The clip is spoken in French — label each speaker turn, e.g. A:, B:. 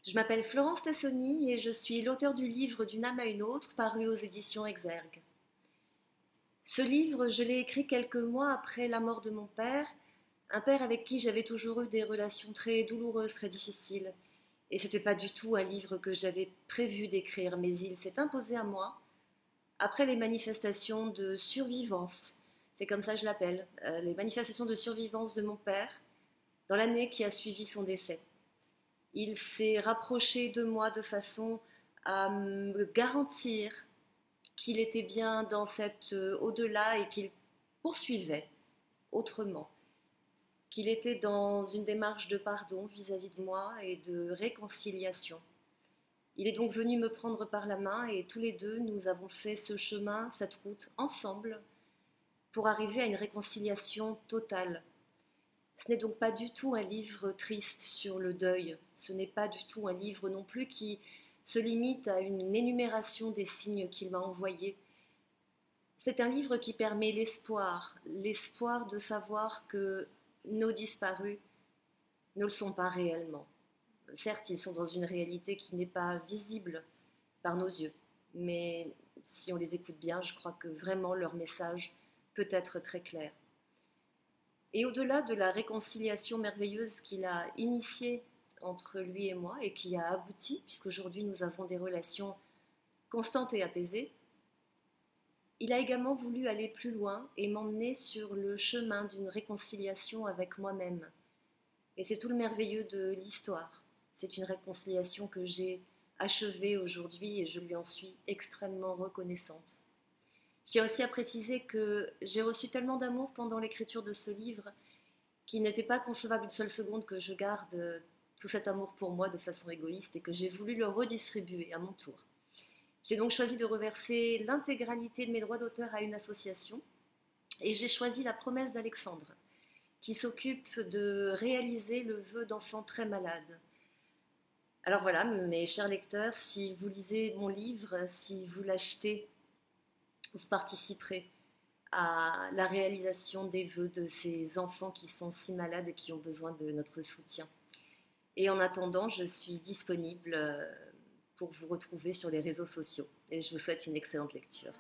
A: Je m'appelle Florence Tassoni et je suis l'auteure du livre D'une âme à une autre, paru aux éditions Exergue. Ce livre, je l'ai écrit quelques mois après la mort de mon père, un père avec qui j'avais toujours eu des relations très douloureuses, très difficiles. Et ce n'était pas du tout un livre que j'avais prévu d'écrire, mais il s'est imposé à moi après les manifestations de survivance. C'est comme ça que je l'appelle, les manifestations de survivance de mon père dans l'année qui a suivi son décès. Il s'est rapproché de moi de façon à me garantir qu'il était bien dans cet au-delà et qu'il poursuivait autrement, qu'il était dans une démarche de pardon vis-à-vis de moi et de réconciliation. Il est donc venu me prendre par la main et tous les deux nous avons fait ce chemin, cette route ensemble pour arriver à une réconciliation totale. Ce n'est donc pas du tout un livre triste sur le deuil, ce n'est pas du tout un livre non plus qui se limite à une énumération des signes qu'il m'a envoyés. C'est un livre qui permet l'espoir de savoir que nos disparus ne le sont pas réellement. Certes, ils sont dans une réalité qui n'est pas visible par nos yeux, mais si on les écoute bien, je crois que vraiment leur message peut être très clair. Et au-delà de la réconciliation merveilleuse qu'il a initiée entre lui et moi et qui a abouti, puisqu'aujourd'hui nous avons des relations constantes et apaisées, il a également voulu aller plus loin et m'emmener sur le chemin d'une réconciliation avec moi-même. Et c'est tout le merveilleux de l'histoire. C'est une réconciliation que j'ai achevée aujourd'hui et je lui en suis extrêmement reconnaissante. Je tiens aussi à préciser que j'ai reçu tellement d'amour pendant l'écriture de ce livre qu'il n'était pas concevable une seule seconde que je garde tout cet amour pour moi de façon égoïste et que j'ai voulu le redistribuer à mon tour. J'ai donc choisi de reverser l'intégralité de mes droits d'auteur à une association et j'ai choisi La Promesse d'Alexandre qui s'occupe de réaliser le vœu d'enfants très malades. Alors voilà, mes chers lecteurs, si vous lisez mon livre, si vous l'achetez, vous participerez à la réalisation des vœux de ces enfants qui sont si malades et qui ont besoin de notre soutien. Et en attendant, je suis disponible pour vous retrouver sur les réseaux sociaux. Et je vous souhaite une excellente lecture.